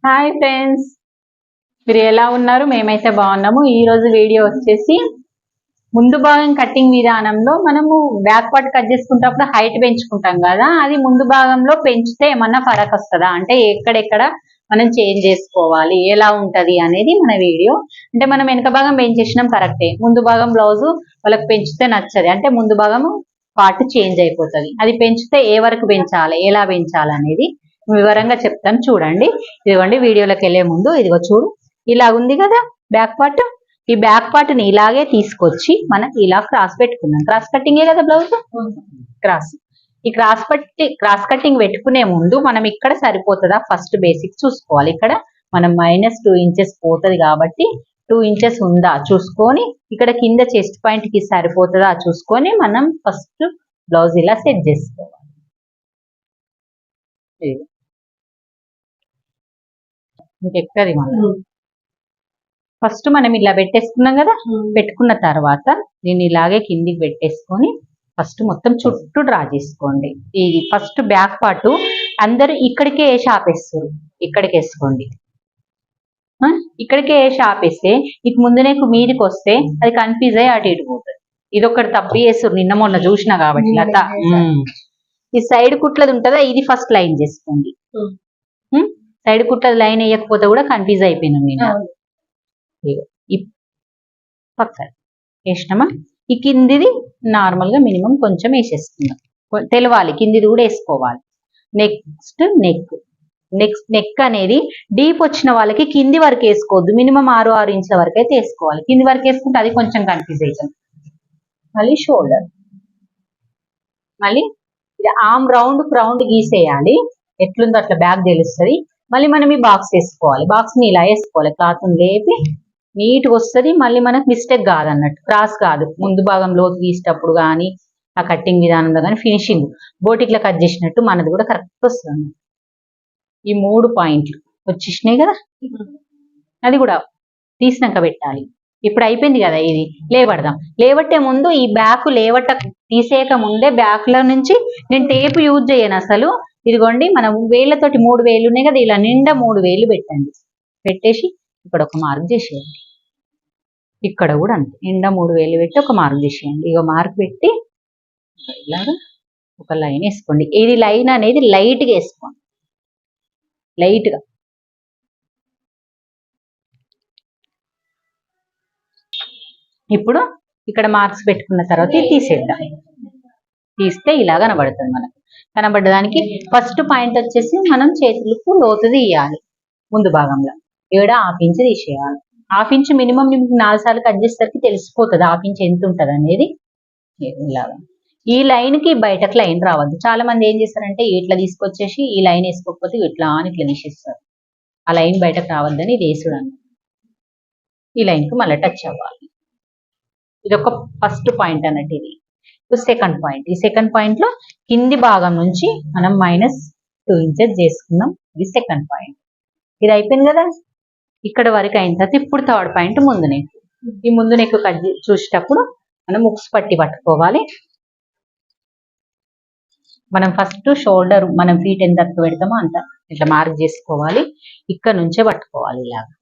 Hi friends, మీరు ఎలా ఉన్నారు? మేమైతే బాగున్నాము. ఈ రోజు వీడియో వచ్చేసి ముందు భాగం కటింగ్ విధానంలో మనము బ్యాక్ పార్ట్ కట్ చేసుకున్నప్పుడు హైట్ పెంచుకుంటాం కదా, అది ముందు భాగంలో పెంచితే ఏమన్నా ఫరక్ వస్తుందా అంటే ఎక్కడెక్కడ మనం చేంజ్ చేసుకోవాలి, ఎలా ఉంటది అనేది మన వీడియో. అంటే మనం వెనక భాగం పెంచేసినాం కరెక్టే, ముందు భాగం బ్లౌజ్ వాళ్ళకి పెంచితే నచ్చది అంటే ముందు భాగం పార్ట్ చేంజ్ అయిపోతుంది. అది పెంచితే ఏ వరకు పెంచాలి, ఎలా పెంచాలి అనేది వివరంగా చెప్తాను చూడండి. ఇదిగోండి, వీడియోలోకి వెళ్లే ముందు ఇదిగో చూడు, ఇలా ఉంది కదా బ్యాక్ పార్ట్. ఈ బ్యాక్ పార్ట్ ని ఇలాగే తీసుకొచ్చి మనం ఇలా క్రాస్ పెట్టుకున్నాం. క్రాస్ కట్టింగే కదా బ్లౌజ్, క్రాస్. ఈ క్రాస్ కటింగ్ పెట్టుకునే ముందు మనం ఇక్కడ సరిపోతుందా ఫస్ట్ బేసిక్ చూసుకోవాలి. ఇక్కడ మనం -2 ఇంచెస్ పోతుంది కాబట్టి 2 ఇంచెస్ ఉందా చూసుకొని, ఇక్కడ కింద చెస్ట్ పాయింట్ కి సరిపోతుందా చూసుకొని మనం ఫస్ట్ బ్లౌజ్ ఇలా సెట్ చేసుకోవాలి. ఇంకెక్కది మనం ఫస్ట్ మనం ఇలా పెట్టేసుకున్నాం కదా, పెట్టుకున్న తర్వాత దీన్ని ఇలాగే కిందికి పెట్టేసుకొని ఫస్ట్ మొత్తం చుట్టూ డ్రా చేసుకోండి. ఈ ఫస్ట్ బ్యాక్ పార్ట్ అందరు ఇక్కడికే వేసి ఆపేస్తారు, ఇక్కడికి వేసుకోండి. ఇక్కడికే వేసి ఆపేస్తే ఇక ముందునే మీదికి వస్తే అది కన్ఫ్యూజ్ అయ్యి అటు ఇటు పోతుంది. ఇది ఒకటి తప్పి వేస్తారు, నిన్న మొన్న చూసినా కాబట్టి. అట్లా ఈ సైడ్ కుట్లది ఉంటుందా, ఇది ఫస్ట్ లైన్ చేసుకోండి. సైడ్ కుట్లది లైన్ వేయకపోతే కూడా కన్ఫ్యూజ్ అయిపోయినాం నేను. పక్క వేసినామా, ఈ కిందిది నార్మల్ గా మినిమం కొంచెం వేసేసుకుందాం, తెలవాలి. కిందిది కూడా వేసుకోవాలి. నెక్స్ట్ నెక్ అనేది డీప్ వచ్చిన వాళ్ళకి కింది వరకు వేసుకోవద్దు, మినిమం 6 ఇంచుల వరకు అయితే వేసుకోవాలి. కింది వరకు వేసుకుంటే అది కొంచెం కన్ఫ్యూజ్ అవుతుంది. మళ్ళీ షోల్డర్, మళ్ళీ ఇది ఆమ్ రౌండ్ గీసేయాలి. ఎట్లుందో అట్లా బ్యాక్ తెలుస్తుంది. మళ్ళీ మనం ఈ బాక్స్ వేసుకోవాలి. బాక్స్ ని ఇలా వేసుకోవాలి, క్లాత్ లేపి నీట్గా వస్తుంది. మళ్ళీ మనకు మిస్టేక్ కాదన్నట్టు, క్రాస్ కాదు. ముందు భాగం లోతు తీసేటప్పుడు కానీ ఆ కట్టింగ్ విధానంలో కానీ ఫినిషింగ్ బోటిక్లో కట్ చేసినట్టు మనది కూడా కరెక్ట్ వస్తుంది. ఈ 3 పాయింట్లు వచ్చేసినాయి కదా, అది కూడా తీసినాక పెట్టాలి. ఇప్పుడు అయిపోయింది కదా, ఇది లేవడదాం. లేవట్టే ముందు ఈ బ్యాక్ తీసేయక ముందే బ్యాక్ లో నుంచి నేను టేప్ యూజ్ చేయను అసలు. ఇదిగోండి, మనం వేళ్ళతోటి 3 వేలు ఉన్నాయి కదా, ఇలా నిండా 3 వేలు పెట్టండి. పెట్టేసి ఇక్కడ ఒక మార్క్ చేసేయండి. ఇక్కడ కూడా అంతే, నిండా 3 వేలు పెట్టి ఒక మార్క్ చేసేయండి. ఇక మార్క్ పెట్టి ఇలాగా ఒక లైన్ వేసుకోండి. ఇది లైన్ అనేది లైట్గా వేసుకోండి, లైట్గా. ఇప్పుడు ఇక్కడ మార్క్స్ పెట్టుకున్న తర్వాత తీసేద్దాం. తీస్తే ఇలా కనబడుతుంది మనకు. కనబడడానికి ఫస్ట్ పాయింట్ వచ్చేసి మనం చేతులకు లోతు తీయాలి. ముందు భాగంలో 1/2 ఇంచ్ తీసేయాలి. 1/2 ఇంచ్ మినిమం 4 సార్లు కట్ చేసేసరికి తెలిసిపోతుంది 1/2 ఇంచ్ ఎంత ఉంటుంది అనేది. ఇలాగా ఈ లైన్ కి బయటకు లైన్ రావద్దు. చాలా మంది ఏం చేస్తారంటే ఇట్లా తీసుకొచ్చేసి ఈ లైన్ వేసుకోకపోతే ఇట్లా అని ఇట్లా తీసేస్తారు. ఆ లైన్ బయటకు రావద్దని ఇది వేసుడు అన్న. ఈ లైన్ కు మళ్ళీ టచ్ అవ్వాలి. ఇది ఒక ఫస్ట్ పాయింట్ అన్నట్టు. ఇది సెకండ్ పాయింట్. ఈ సెకండ్ పాయింట్ లో కింది భాగం నుంచి మనం -2 ఇంచెస్ చేసుకున్నాం. ఇది సెకండ్ పాయింట్. ఇది అయిపోయింది కదా, ఇక్కడ వరకు అయిన తర్వాత ఇప్పుడు థర్డ్ పాయింట్ ముందు నెక్. ఈ ముందు నెక్ కట్ చూసేటప్పుడు మనం ఉక్స్ పట్టి పట్టుకోవాలి. మనం ఫస్ట్ షోల్డర్ మనం ఫీట్ ఎంత పెడతామో అంత ఇట్లా మార్క్ చేసుకోవాలి. ఇక్కడ నుంచే పట్టుకోవాలి. ఇలాగా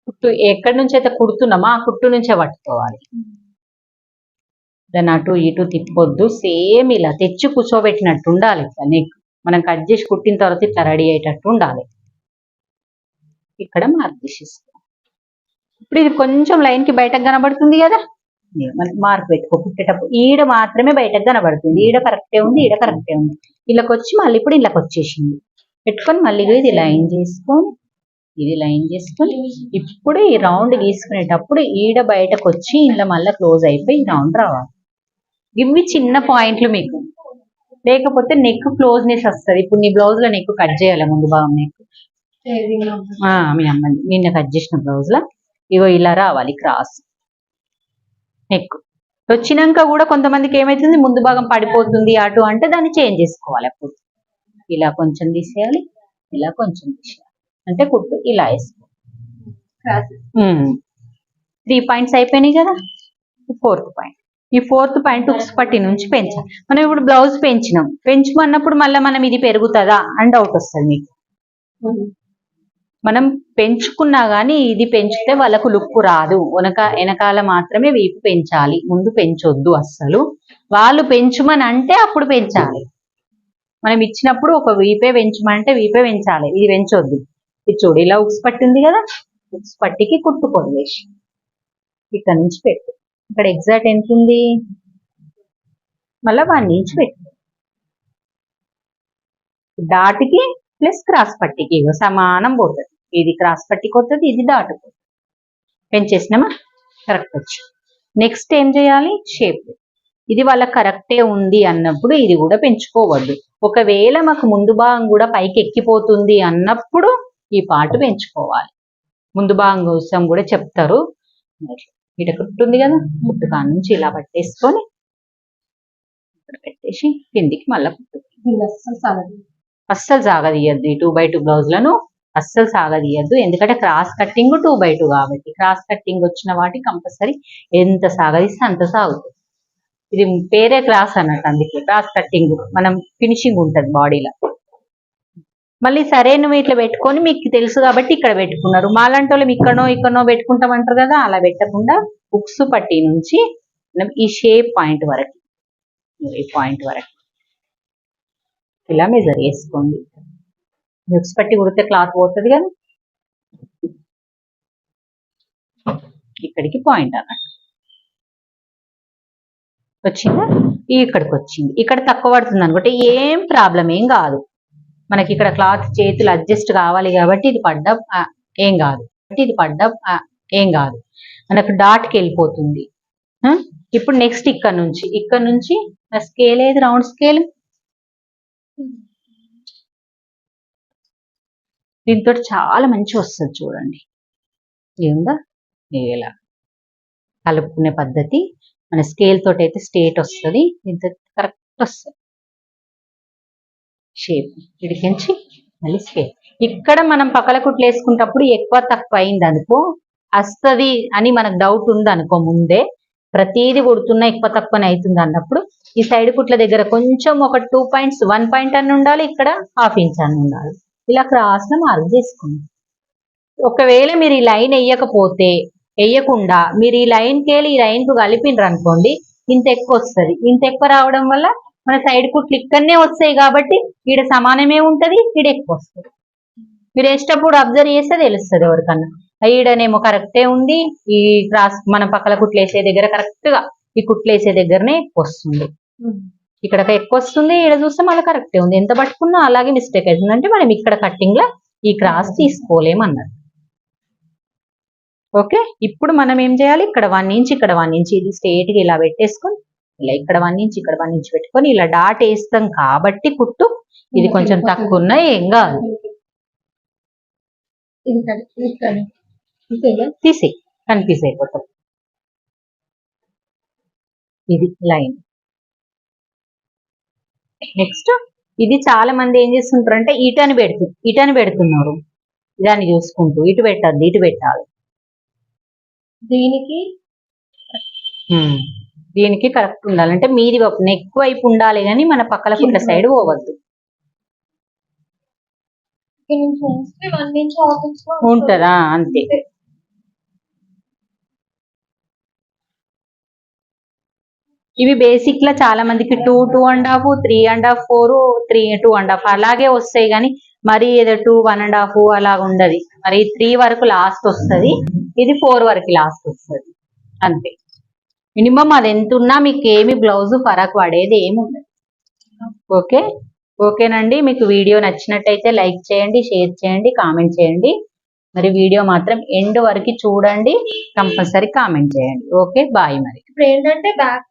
కుట్టు ఎక్కడి నుంచి అయితే కుడుతున్నామో ఆ కుట్టు నుంచే పట్టుకోవాలి. దాన్ని అటు ఇటు తిప్పొద్దు. సేమ్ ఇలా తెచ్చి కూర్చోబెట్టినట్టు ఉండాలి. నెక్ మనం కట్ చేసి కుట్టిన తర్వాత ఇట్లా రెడీ అయ్యేటట్టు ఉండాలి. ఇక్కడ మార్క్ చేసేస్తాం. ఇప్పుడు ఇది కొంచెం లైన్ కి బయటకు కనబడుతుంది కదా, మార్క్ పెట్టుకో. కుట్టేటప్పుడు ఈడ మాత్రమే బయటకు కనబడుతుంది. ఈడ కరెక్టే ఉంది, ఈడ కరెక్టే ఉంది. ఇళ్ళకి వచ్చి మళ్ళీ ఇప్పుడు ఇళ్ళకి వచ్చేసింది. పెట్టుకొని మళ్ళీ ఇది లైన్ చేసుకొని, ఇది లైన్ చేసుకొని ఇప్పుడు ఈ రౌండ్ గీసుకునేటప్పుడు ఈడ బయటకు వచ్చి ఇలా మళ్ళీ క్లోజ్ అయిపోయి రౌండ్ రావాలి. ఇవి చిన్న పాయింట్లు మీకు, లేకపోతే నెక్ క్లోజ్నెస్ వస్తుంది. ఇప్పుడు నీ బ్లౌజ్ లో నెక్ కట్ చేయాలి. ముందు భాగం నెక్ మీ అమ్మ నిన్న కట్ చేసిన బ్లౌజ్ లో ఇగో ఇలా రావాలి క్రాస్ నెక్. వచ్చినాక కూడా కొంతమందికి ఏమైతుంది, ముందు భాగం పడిపోతుంది అటు అంటే దాన్ని చేంజ్ చేసుకోవాలి. అప్పుడు ఇలా కొంచెం తీసేయాలి, ఇలా కొంచెం తీసేయాలి, అంటే కుట్టు ఇలా వేసుకోవాలి. 3 పాయింట్స్ అయిపోయినాయి కదా, 4th పాయింట్. ఈ 4th పాయింట్ ఉక్స్ పట్టి నుంచి పెంచాలి. మనం ఇప్పుడు బ్లౌజ్ పెంచమన్నప్పుడు మళ్ళీ మనం ఇది పెరుగుతుందా అని డౌట్ వస్తుంది మీకు. మనం పెంచుకున్నా గానీ ఇది పెంచితే వాళ్ళకు లుక్ రాదు. వెనకాల మాత్రమే వీపు పెంచాలి, ముందు పెంచొద్దు అస్సలు. వాళ్ళు పెంచమని అంటే అప్పుడు పెంచాలి. మనం ఇచ్చినప్పుడు ఒక వీపే పెంచమంటే వీపే పెంచాలి, ఇది పెంచొద్దు. ఇది చూడు, ఇలా ఉక్స్ పట్టి ఉంది కదా, ఉక్స్ పట్టికి కుట్టు కొలివేసి ఇక్కడ నుంచి పెట్టు. ఇక్కడ ఎగ్జాక్ట్ ఎంత ఉంది, మళ్ళీ 1 ఇంచ్ పెట్టు. డాట్కి ప్లస్ క్రాస్ పట్టికి సమానం పోతుంది. ఇది క్రాస్ పట్టికి వస్తుంది, ఇది డాట్ పోతుంది. పెంచేసినామా, కరెక్ట్ వచ్చి. నెక్స్ట్ ఏం చేయాలి, షేప్. ఇది వాళ్ళ కరెక్టే ఉంది అన్నప్పుడు ఇది కూడా పెంచుకోవద్దు. ఒకవేళ మాకు ముందు భాగం కూడా పైకి ఎక్కిపోతుంది అన్నప్పుడు ఈ పార్ట్ పెంచుకోవాలి. ముందు భాగం కోసం కూడా చెప్తారు. ఇట కుట్టుంది కదా, కుట్టు కాడ నుంచి ఇలా పట్టేసుకొని ఇక్కడ పెట్టేసి కిందికి మళ్ళీ కుట్టు. అస్సలు సాగదీయద్దు. ఈ 2x2 బ్లౌజ్లను అస్సలు సాగదీయద్దు. ఎందుకంటే క్రాస్ కట్టింగ్ 2x2 కాబట్టి క్రాస్ కట్టింగ్ వచ్చిన వాటి కంపల్సరీ ఎంత సాగదీస్తే అంత సాగుతుంది. ఇది పేరే క్రాస్ అన్నట్టు, అందుకే క్రాస్ కట్టింగ్ మనం ఫినిషింగ్ ఉంటుంది బాడీలో. మళ్ళీ సరే నువ్వు ఇట్లా పెట్టుకొని మీకు తెలుసు కాబట్టి ఇక్కడ పెట్టుకున్నారు. మాలాంటి వాళ్ళు ఇక్కడనో పెట్టుకుంటామంటారు కదా, అలా పెట్టకుండా ఉక్స్ పట్టి నుంచి మనం ఈ షేప్ పాయింట్ వరకు, ఈ పాయింట్ వరకు ఇలా మెజర్ చేసుకోండి. ఉక్స్ పట్టి కుడితే క్లాత్ పోతుంది కదా, ఇక్కడికి పాయింట్ అన్నట్టు వచ్చిందా, ఇక్కడికి వచ్చింది. ఇక్కడ తక్కువ పడుతుంది అనుకుంటే ఏం ప్రాబ్లం ఏం కాదు. మనకి ఇక్కడ క్లాత్ చేతులు అడ్జస్ట్ కావాలి కాబట్టి ఇది పడ్డ ఏం కాదు, ఏం కాదు. మనకు డాట్కి వెళ్ళిపోతుంది. ఇప్పుడు నెక్స్ట్ ఇక్కడ నుంచి స్కేల్ ఏది, రౌండ్ స్కేల్. దీంతో చాలా మంచి వస్తుంది చూడండి. ఏముందా, ఇలా కలుపుకునే పద్ధతి మన స్కేల్ తోటి అయితే స్ట్రేట్ వస్తుంది, దీంతో కరెక్ట్ వస్తుంది షేప్. ఇడికించి మళ్ళీ స్కేల్. ఇక్కడ మనం పక్కల కుట్లు వేసుకుంటప్పుడు ఎక్కువ తక్కువ అయింది అనుకో, వస్తుంది అని మనకు డౌట్ ఉంది అనుకో, ముందే ప్రతిదీ కుడుతున్నా ఎక్కువ తక్కువనే అవుతుంది అన్నప్పుడు ఈ సైడ్ కుట్ల దగ్గర కొంచెం ఒక 2 పాయింట్స్ 1 పాయింట్ అని ఉండాలి, ఇక్కడ 1/2 ఇంచ్ అని ఉండాలి. ఇలా క్రాస్ లో మార్క్ చేసుకోండి. ఒకవేళ మీరు ఈ లైన్ వేయకుండా మీరు ఈ లైన్కి వెళ్ళి ఈ లైన్ కు కలిపినరు అనుకోండి, ఇంత ఎక్కువ వస్తుంది. ఇంత ఎక్కువ రావడం వల్ల మన సైడ్ కుట్లు ఇక్కడనే వస్తాయి కాబట్టి ఈడ సమానమే ఉంటది, ఈడ ఎక్కువ వస్తుంది. మీరు వేసేటప్పుడు అబ్జర్వ్ చేస్తే తెలుస్తుంది ఎవరికన్నా, ఈడనేమో కరెక్టే ఉంది, ఈ క్రాస్ మనం పక్కల కుట్లు వేసే దగ్గర కరెక్ట్ గా ఈ కుట్లు వేసే దగ్గరనే ఎక్కువ వస్తుంది, ఇక్కడ ఎక్కువ వస్తుంది, ఈడ చూస్తే మళ్ళీ కరెక్టే ఉంది. ఎంత పట్టుకున్నా అలాగే మిస్టేక్ అవుతుంది. అంటే మనం ఇక్కడ కట్టింగ్ లా ఈ క్రాస్ తీసుకోలేమన్నారు. ఓకే, ఇప్పుడు మనం ఏం చేయాలి, ఇక్కడ 1 ఇంచ్ ఇక్కడ 1 ఇంచ్ ఇది స్ట్రేట్ గా ఇలా పెట్టేసుకొని ఇలా ఇక్కడ 1 ఇంచ్ ఇక్కడ 1 ఇంచ్ పెట్టుకొని ఇలా డాట్ వేస్తాం కాబట్టి కుట్టు ఇది కొంచెం తక్కువ ఉన్నా ఏం కాదు, తీసి కన్ఫ్యూజ్ అయిపోతాం. ఇది లైన్. నెక్స్ట్ ఇది చాలా మంది ఏం చేస్తుంటారు అంటే ఇటని పెడుతున్నారు, దాన్ని చూసుకుంటూ ఇటు పెట్టద్దు ఇటు పెట్టాలి. దీనికి కరెక్ట్ ఉండాలంటే మీది నెక్ వైపు ఉండాలి కానీ మన పక్కల కుట్ల సైడ్ పోవద్దు. ఉంటదా, అంతే. ఇవి బేసిక్ లా చాలా మందికి 2, 2.5, 3.5, 4, 3, 2.5 అలాగే వస్తాయి కానీ మరి ఏదో 2, 1.5 అలాగ ఉండదు. మరి 3 వరకు లాస్ట్ వస్తుంది, ఇది 4 వరకు లాస్ట్ వస్తుంది అంతే. మినిమం అది ఎంత ఉన్నా మీకు ఏమి బ్లౌజ్ ఫరక్ పడేది ఏమి ఉండదు. ఓకేనండి. మీకు వీడియో నచ్చినట్టయితే లైక్ చేయండి, షేర్ చేయండి, కామెంట్ చేయండి. మరి వీడియో మాత్రం ఎండ్ వరకు చూడండి, కంపల్సరీ కామెంట్ చేయండి. Okay, bye. మరి ఇప్పుడు ఏంటంటే బ్యాక్